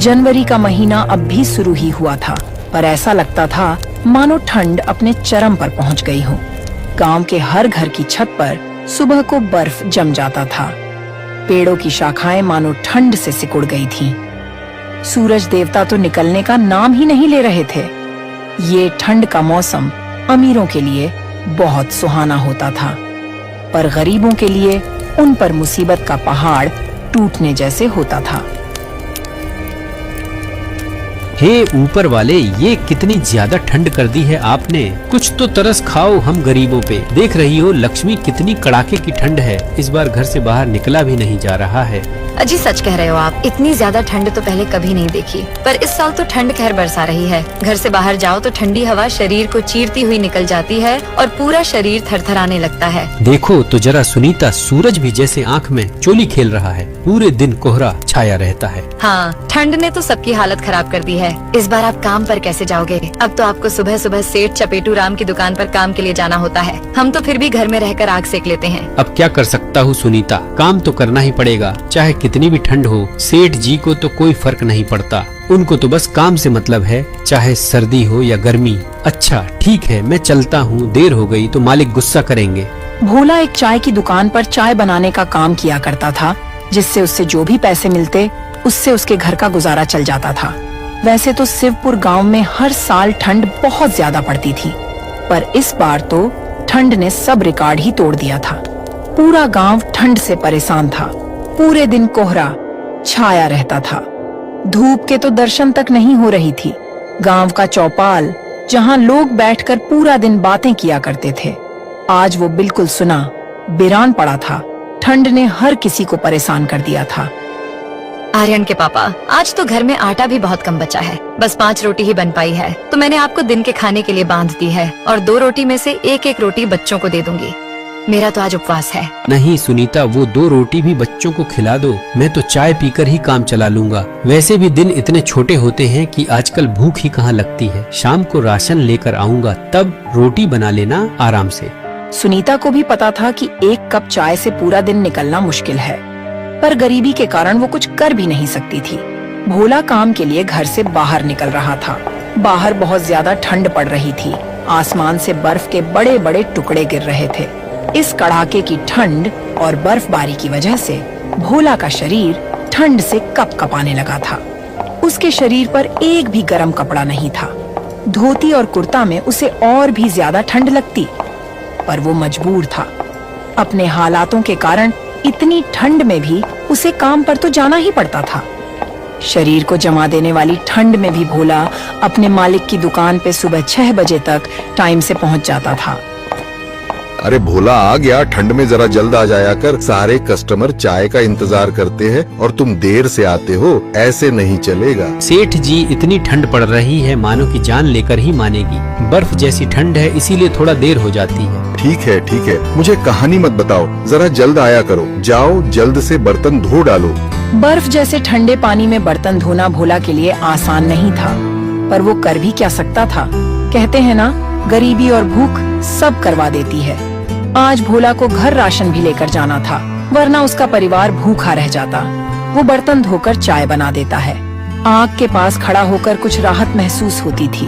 जनवरी का महीना अब भी शुरू ही हुआ था, पर ऐसा लगता था मानो ठंड अपने चरम पर पहुंच गई हो। गांव के हर घर की छत पर सुबह को बर्फ जम जाता था। पेड़ों की शाखाएं मानो ठंड से सिकुड़ गई थीं। सूरज देवता तो निकलने का नाम ही नहीं ले रहे थे। ये ठंड का मौसम अमीरों के लिए बहुत सुहाना होता था, पर गरीबों के लिए उन पर मुसीबत का पहाड़ टूटने जैसे होता था। हे ऊपर वाले, ये कितनी ज्यादा ठंड कर दी है आपने। कुछ तो तरस खाओ हम गरीबों पे। देख रही हो लक्ष्मी, कितनी कड़ाके की ठंड है। इस बार घर से बाहर निकला भी नहीं जा रहा है। अजी सच कह रहे हो आप। इतनी ज्यादा ठंड तो पहले कभी नहीं देखी। पर इस साल तो ठंड कहर बरसा रही है। घर से बाहर जाओ तो ठंडी हवा शरीर को चीरती हुई निकल जाती है और पूरा शरीर थरथराने लगता है। देखो तो जरा सुनीता, सूरज भी जैसे आँख में चोली खेल रहा है। पूरे दिन कोहरा छाया रहता है। हाँ, ठंड ने तो सबकी हालत खराब कर दी है। इस बार आप काम पर कैसे जाओगे? अब तो आपको सुबह सुबह सेठ चपेटू राम की दुकान पर काम के लिए जाना होता है। हम तो फिर भी घर में रहकर आग सेक लेते हैं। अब क्या कर सकता हूँ सुनीता, काम तो करना ही पड़ेगा, चाहे कितनी भी ठंड हो। सेठ जी को तो कोई फर्क नहीं पड़ता। उनको तो बस काम से मतलब है, चाहे सर्दी हो या गर्मी। अच्छा ठीक है, मैं चलता हूँ, देर हो गई तो मालिक गुस्सा करेंगे। भोला एक चाय की दुकान पर चाय बनाने का काम किया करता था, जिससे उससे जो भी पैसे मिलते उससे उसके घर का गुजारा चल जाता था। वैसे तो शिवपुर गांव में हर साल ठंड बहुत ज्यादा पड़ती थी, पर इस बार तो ठंड ने सब रिकॉर्ड ही तोड़ दिया था। पूरा गांव ठंड से परेशान था। पूरे दिन कोहरा छाया रहता था। धूप के तो दर्शन तक नहीं हो रही थी। गांव का चौपाल, जहां लोग बैठकर पूरा दिन बातें किया करते थे, आज वो बिल्कुल सुना वीरान पड़ा था। ठंड ने हर किसी को परेशान कर दिया था। आर्यन के पापा, आज तो घर में आटा भी बहुत कम बचा है। बस 5 रोटी ही बन पाई है, तो मैंने आपको दिन के खाने के लिए बांध दी है और 2 रोटी में से एक रोटी बच्चों को दे दूंगी। मेरा तो आज उपवास है। नहीं सुनीता, वो 2 रोटी भी बच्चों को खिला दो। मैं तो चाय पीकर ही काम चला लूंगा। वैसे भी दिन इतने छोटे होते हैं कि आजकल भूख ही कहाँ लगती है। शाम को राशन लेकर आऊंगा, तब रोटी बना लेना आराम से। सुनीता को भी पता था कि 1 कप चाय से पूरा दिन निकलना मुश्किल है, पर गरीबी के कारण वो कुछ कर भी नहीं सकती थी। भोला काम के लिए घर से बाहर निकल रहा था। बाहर बहुत ज्यादा ठंड पड़ रही थी। आसमान से बर्फ के बड़े बड़े टुकड़े गिर रहे थे। इस कड़ाके की ठंड और बर्फबारी की वजह से भोला का शरीर ठंड से कपकपाने लगा था। उसके शरीर पर एक भी गर्म कपड़ा नहीं था। धोती और कुर्ता में उसे और भी ज्यादा ठंड लगती, पर वो मजबूर था। अपने हालातों के कारण इतनी ठंड में भी उसे काम पर तो जाना ही पड़ता था। शरीर को जमा देने वाली ठंड में भी भोला अपने मालिक की दुकान पे सुबह 6 बजे तक टाइम से पहुंच जाता था। अरे भोला आ गया, ठंड में जरा जल्द आ जाया कर। सारे कस्टमर चाय का इंतजार करते हैं और तुम देर से आते हो। ऐसे नहीं चलेगा। सेठ जी, इतनी ठंड पड़ रही है मानो कि जान लेकर ही मानेगी। बर्फ जैसी ठंड है, इसीलिए थोड़ा देर हो जाती है। ठीक है, मुझे कहानी मत बताओ, जरा जल्द आया करो। जाओ जल्द से बर्तन धो डालो। बर्फ जैसे ठंडे पानी में बर्तन धोना भोला के लिए आसान नहीं था, पर वो कर भी क्या सकता था। कहते हैं ना, गरीबी और भूख सब करवा देती है। आज भोला को घर राशन भी लेकर जाना था, वरना उसका परिवार भूखा रह जाता। वो बर्तन धोकर चाय बना देता है। आग के पास खड़ा होकर कुछ राहत महसूस होती थी।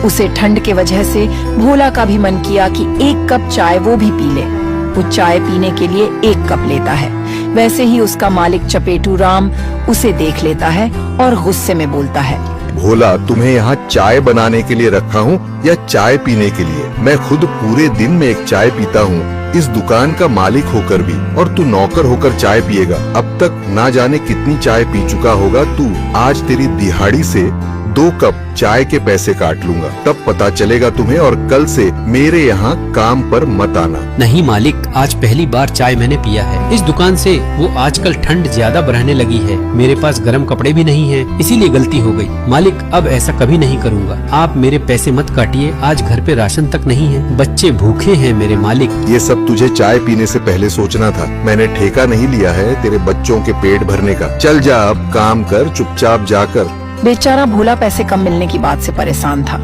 उसे ठंड के वजह से भोला का भी मन किया कि 1 कप चाय वो भी पी ले। वो चाय पीने के लिए 1 कप लेता है। वैसे ही उसका मालिक चपेटू राम उसे देख लेता है और गुस्से में बोलता है, भोला, तुम्हें यहाँ चाय बनाने के लिए रखा हूँ या चाय पीने के लिए? मैं खुद पूरे दिन में 1 चाय पीता हूँ, इस दुकान का मालिक होकर भी, और तू नौकर होकर चाय पिएगा। अब तक ना जाने कितनी चाय पी चुका होगा तू। आज तेरी दिहाड़ी से 2 कप चाय के पैसे काट लूंगा, तब पता चलेगा तुम्हें। और कल से मेरे यहाँ काम पर मत आना। नहीं मालिक, आज पहली बार चाय मैंने पिया है इस दुकान से। वो आजकल ठंड ज्यादा बढ़ने लगी है। मेरे पास गर्म कपड़े भी नहीं है, इसीलिए गलती हो गई। मालिक, अब ऐसा कभी नहीं करूँगा। आप मेरे पैसे मत काटिए। आज घर पे राशन तक नहीं है, बच्चे भूखे हैं मेरे मालिक। ये सब तुझे चाय पीने से पहले सोचना था। मैंने ठेका नहीं लिया है तेरे बच्चों के पेट भरने का। चल जा, अब काम कर चुपचाप जाकर। बेचारा भोला पैसे कम मिलने की बात से परेशान था।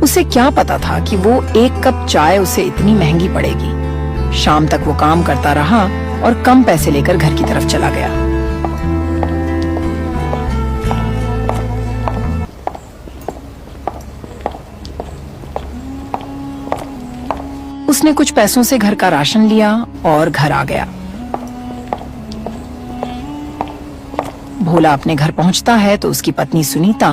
उसे क्या पता था कि वो 1 कप चाय उसे इतनी महंगी पड़ेगी। शाम तक वो काम करता रहा और कम पैसे लेकर घर की तरफ चला गया। उसने कुछ पैसों से घर का राशन लिया और घर आ गया। भोला अपने घर पहुंचता है तो उसकी पत्नी सुनीता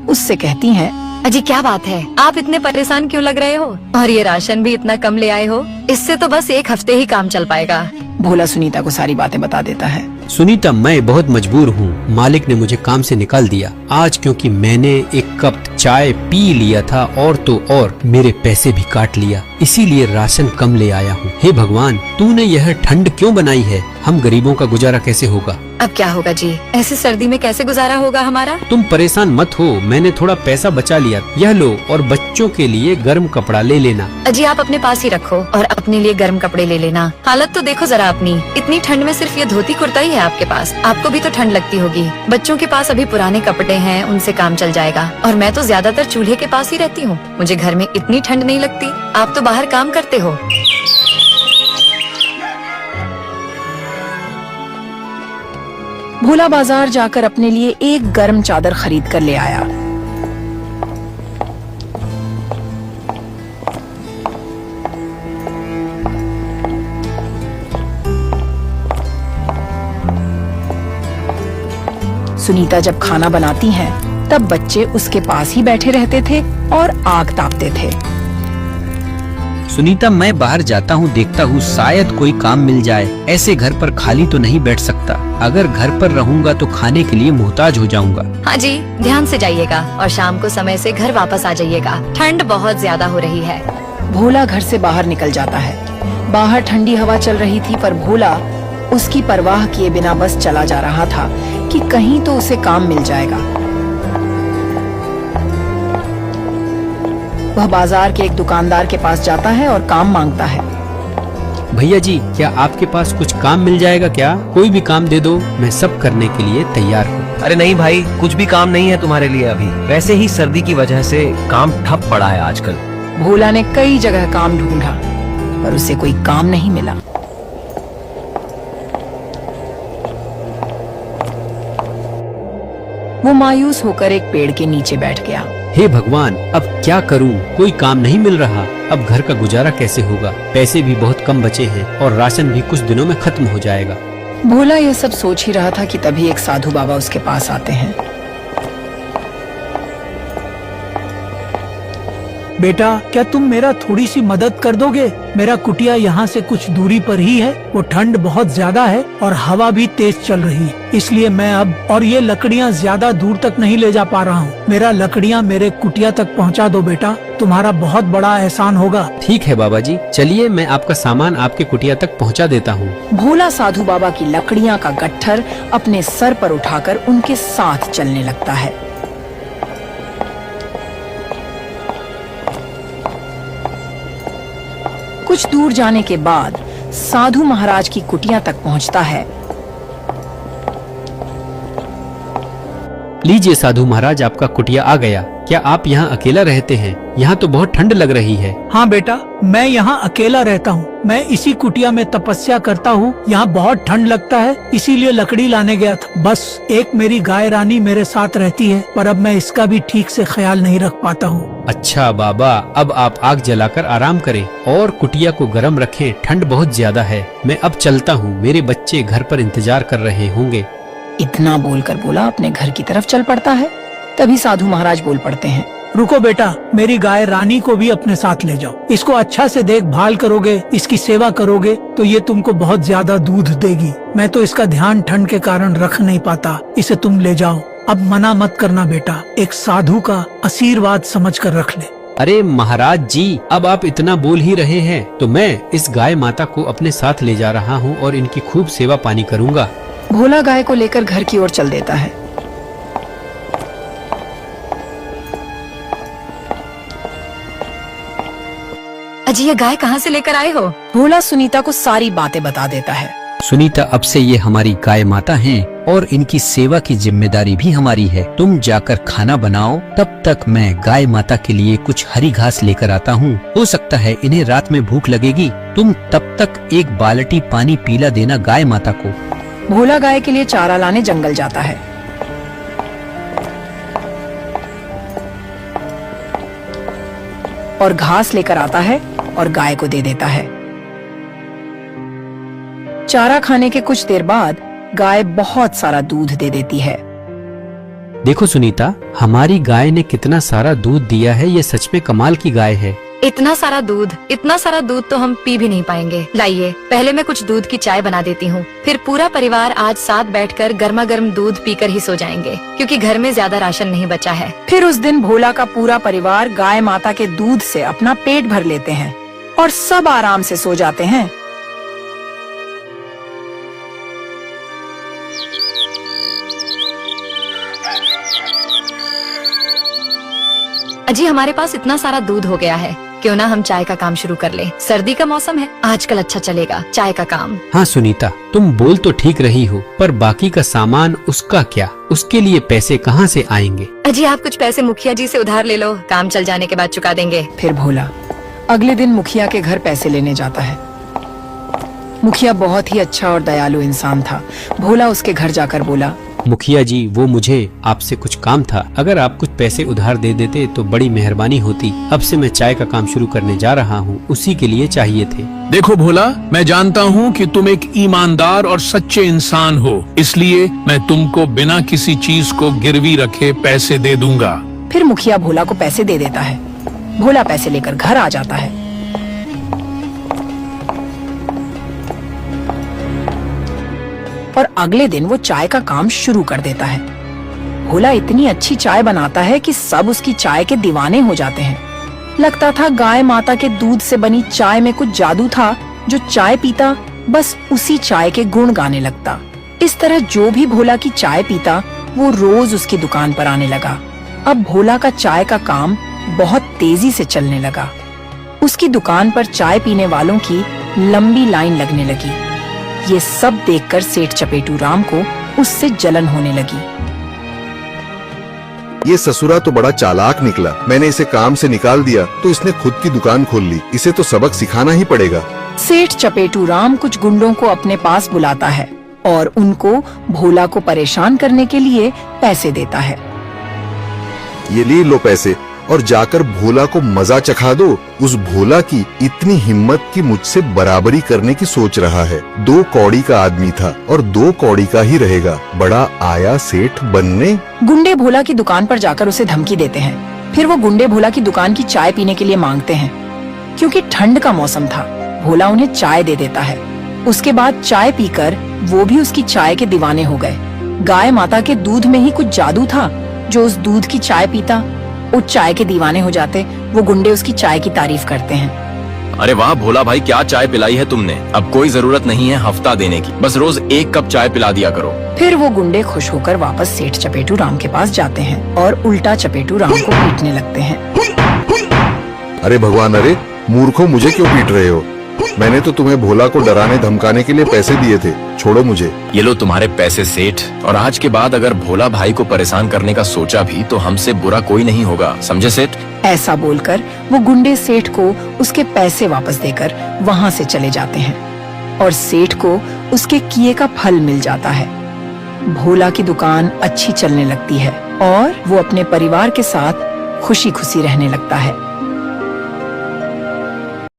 उससे कहती है, अजी क्या बात है, आप इतने परेशान क्यों लग रहे हो? और ये राशन भी इतना कम ले आए हो, इससे तो बस एक हफ्ते ही काम चल पाएगा। भोला सुनीता को सारी बातें बता देता है। सुनीता, मैं बहुत मजबूर हूँ। मालिक ने मुझे काम से निकाल दिया आज, क्योंकि मैंने एक कप चाय पी लिया था और तो और मेरे पैसे भी काट लिया, इसीलिए राशन कम ले आया हूँ। हे भगवान, तूने यह ठंड क्यों बनाई है? हम गरीबों का गुजारा कैसे होगा? अब क्या होगा जी, ऐसी सर्दी में कैसे गुजारा होगा हमारा? तुम परेशान मत हो, मैंने थोड़ा पैसा बचा लिया, यह लो, और बच्चों के लिए गर्म कपड़ा ले लेना। अजी आप अपने पास ही रखो और अपने लिए गर्म कपड़े ले लेना। हालत तो देखो जरा अपनी, इतनी ठंड में सिर्फ ये धोती कुर्ता ही है आपके पास। आपको भी तो ठंड लगती होगी। बच्चों के पास अभी पुराने कपड़े हैं, उनसे काम चल जाएगा। और मैं तो ज्यादातर चूल्हे के पास ही रहती हूँ, मुझे घर में इतनी ठंड नहीं लगती। आप तो बाहर काम करते हो। भोला बाजार जाकर अपने लिए एक गर्म चादर खरीद कर ले आया। सुनीता जब खाना बनाती है तब बच्चे उसके पास ही बैठे रहते थे और आग तापते थे। सुनीता, मैं बाहर जाता हूँ, देखता हूँ शायद कोई काम मिल जाए। ऐसे घर पर खाली तो नहीं बैठ सकता। अगर घर पर रहूँगा तो खाने के लिए मोहताज हो जाऊँगा। हाँ जी, ध्यान से जाइएगा और शाम को समय से घर वापस आ जाइएगा। ठंड बहुत ज्यादा हो रही है। भोला घर से बाहर निकल जाता है। बाहर ठंडी हवा चल रही थी, पर भोला उसकी परवाह किए बिना बस चला जा रहा था कि कहीं तो उसे काम मिल जाएगा। वह बाजार के एक दुकानदार के पास जाता है और काम मांगता है। भैया जी, क्या आपके पास कुछ काम मिल जाएगा क्या? कोई भी काम दे दो, मैं सब करने के लिए तैयार हूँ। अरे नहीं भाई, कुछ भी काम नहीं है तुम्हारे लिए अभी। वैसे ही सर्दी की वजह से काम ठप पड़ा है आजकल। भोला ने कई जगह काम ढूंढा पर उसे कोई काम नहीं मिला। वो मायूस होकर एक पेड़ के नीचे बैठ गया। हे भगवान, अब क्या करूं? कोई काम नहीं मिल रहा। अब घर का गुजारा कैसे होगा? पैसे भी बहुत कम बचे हैं और राशन भी कुछ दिनों में खत्म हो जाएगा। भोला यह सब सोच ही रहा था कि तभी एक साधु बाबा उसके पास आते हैं। बेटा, क्या तुम मेरा थोड़ी सी मदद कर दोगे? मेरा कुटिया यहाँ से कुछ दूरी पर ही है। वो ठंड बहुत ज्यादा है और हवा भी तेज चल रही है, इसलिए मैं अब और ये लकड़ियाँ ज्यादा दूर तक नहीं ले जा पा रहा हूँ। मेरा लकड़ियाँ मेरे कुटिया तक पहुँचा दो बेटा, तुम्हारा बहुत बड़ा एहसान होगा। ठीक है बाबा जी, चलिए मैं आपका सामान आपके कुटिया तक पहुँचा देता हूँ। भोला साधु बाबा की लकड़ियाँ का गट्ठर अपने सर पर उठाकर उनके साथ चलने लगता है। कुछ दूर जाने के बाद साधु महाराज की कुटिया तक पहुंचता है। लीजिए साधु महाराज, आपका कुटिया आ गया। क्या आप यहाँ अकेला रहते हैं? यहाँ तो बहुत ठंड लग रही है। हाँ बेटा, मैं यहाँ अकेला रहता हूँ। मैं इसी कुटिया में तपस्या करता हूँ। यहाँ बहुत ठंड लगता है, इसीलिए लकड़ी लाने गया था। बस एक मेरी गाय रानी मेरे साथ रहती है, पर अब मैं इसका भी ठीक से ख्याल नहीं रख पाता हूँ। अच्छा बाबा, अब आप आग जलाकर आराम करें और कुटिया को गर्म रखें। ठंड बहुत ज्यादा है। मैं अब चलता हूँ, मेरे बच्चे घर पर इंतजार कर रहे होंगे। इतना बोलकर भोला अपने घर की तरफ चल पड़ता है। तभी साधु महाराज बोल पड़ते हैं, रुको बेटा, मेरी गाय रानी को भी अपने साथ ले जाओ। इसको अच्छा से देखभाल करोगे, इसकी सेवा करोगे तो ये तुमको बहुत ज्यादा दूध देगी। मैं तो इसका ध्यान ठंड के कारण रख नहीं पाता, इसे तुम ले जाओ। अब मना मत करना बेटा, एक साधु का आशीर्वाद समझकर रख ले। अरे महाराज जी, अब आप इतना बोल ही रहे हैं तो मैं इस गाय माता को अपने साथ ले जा रहा हूँ और इनकी खूब सेवा पानी करूँगा। भोला गाय को लेकर घर की ओर चल देता है। अजी ये गाय कहाँ से लेकर आए हो? भोला सुनीता को सारी बातें बता देता है। सुनीता, अब से ये हमारी गाय माता हैं और इनकी सेवा की जिम्मेदारी भी हमारी है। तुम जाकर खाना बनाओ, तब तक मैं गाय माता के लिए कुछ हरी घास लेकर आता हूँ। हो सकता है इन्हें रात में भूख लगेगी। तुम तब तक एक बाल्टी पानी पीला देना गाय माता को। भोला गाय के लिए चारा लाने जंगल जाता है। और घास लेकर आता है और गाय को दे देता है। चारा खाने के कुछ देर बाद गाय बहुत सारा दूध दे देती है। देखो सुनीता, हमारी गाय ने कितना सारा दूध दिया है। ये सच में कमाल की गाय है। इतना सारा दूध तो हम पी भी नहीं पाएंगे। लाइए, पहले मैं कुछ दूध की चाय बना देती हूँ, फिर पूरा परिवार आज साथ बैठकर गर्मा गर्म दूध पीकर ही सो जाएंगे, क्योंकि घर में ज्यादा राशन नहीं बचा है। फिर उस दिन भोला का पूरा परिवार गाय माता के दूध से अपना पेट भर लेते हैं और सब आराम से सो जाते हैं। अजी, हमारे पास इतना सारा दूध हो गया है, क्यों ना हम चाय का काम शुरू कर लें। सर्दी का मौसम है, आजकल अच्छा चलेगा चाय का काम। हाँ सुनीता, तुम बोल तो ठीक रही हो, पर बाकी का सामान उसका क्या? उसके लिए पैसे कहाँ से आएंगे? अजी, आप कुछ पैसे मुखिया जी से उधार ले लो, काम चल जाने के बाद चुका देंगे। फिर भोला अगले दिन मुखिया के घर पैसे लेने जाता है। मुखिया बहुत ही अच्छा और दयालु इंसान था। भोला उसके घर जाकर बोला, मुखिया जी, वो मुझे आपसे कुछ काम था। अगर आप कुछ पैसे उधार दे देते तो बड़ी मेहरबानी होती। अब से मैं चाय का काम शुरू करने जा रहा हूँ, उसी के लिए चाहिए थे। देखो भोला, मैं जानता हूँ कि तुम एक ईमानदार और सच्चे इंसान हो, इसलिए मैं तुमको बिना किसी चीज को गिरवी रखे पैसे दे दूंगा। फिर मुखिया भोला को पैसे दे देता है। भोला पैसे लेकर घर आ जाता है। और अगले दिन वो चाय का काम शुरू कर देता है। भोला इतनी अच्छी चाय बनाता है कि सब उसकी चाय के दीवाने हो जाते हैं। लगता था गाय माता के दूध से बनी चाय में कुछ जादू था। जो चाय पीता बस उसी चाय के गुण गाने लगता। इस तरह जो भी भोला की चाय पीता वो रोज उसकी दुकान पर आने लगा। अब भोला का चाय का काम बहुत तेजी से चलने लगा। उसकी दुकान पर चाय पीने वालों की लंबी लाइन लगने लगी। ये सब देखकर सेठ चपेटू राम को उससे जलन होने लगी। ये ससुरा तो बड़ा चालाक निकला। मैंने इसे काम से निकाल दिया तो इसने खुद की दुकान खोल ली। इसे तो सबक सिखाना ही पड़ेगा। सेठ चपेटू राम कुछ गुंडों को अपने पास बुलाता है और उनको भोला को परेशान करने के लिए पैसे देता है। ये ले लो पैसे और जाकर भोला को मजा चखा दो। उस भोला की इतनी हिम्मत कि मुझसे बराबरी करने की सोच रहा है। 2 कौड़ी का आदमी था और 2 कौड़ी का ही रहेगा। बड़ा आया सेठ बनने। गुंडे भोला की दुकान पर जाकर उसे धमकी देते हैं। फिर वो गुंडे भोला की दुकान की चाय पीने के लिए मांगते हैं। क्योंकि ठंड का मौसम था, भोला उन्हें चाय दे देता है। उसके बाद चाय पीकर वो भी उसकी चाय के दीवाने हो गए। गाय माता के दूध में ही कुछ जादू था। जो उस दूध की चाय पीता वो चाय के दीवाने हो जाते। वो गुंडे उसकी चाय की तारीफ करते हैं। अरे वाह भोला भाई, क्या चाय पिलाई है तुमने। अब कोई जरूरत नहीं है हफ्ता देने की, बस रोज 1 कप चाय पिला दिया करो। फिर वो गुंडे खुश होकर वापस सेठ चपेटू राम के पास जाते हैं और उल्टा चपेटू राम को पीटने लगते हैं। अरे भगवान, अरे मूर्खों, मुझे क्यों पीट रहे हो? मैंने तो तुम्हें भोला को डराने धमकाने के लिए पैसे दिए थे। छोड़ो मुझे। ये लो तुम्हारे पैसे सेठ, और आज के बाद अगर भोला भाई को परेशान करने का सोचा भी तो हमसे बुरा कोई नहीं होगा, समझे सेठ? ऐसा बोलकर वो गुंडे सेठ को उसके पैसे वापस देकर वहाँ से चले जाते हैं और सेठ को उसके किए का फल मिल जाता है। भोला की दुकान अच्छी चलने लगती है और वो अपने परिवार के साथ खुशी खुशी रहने लगता है।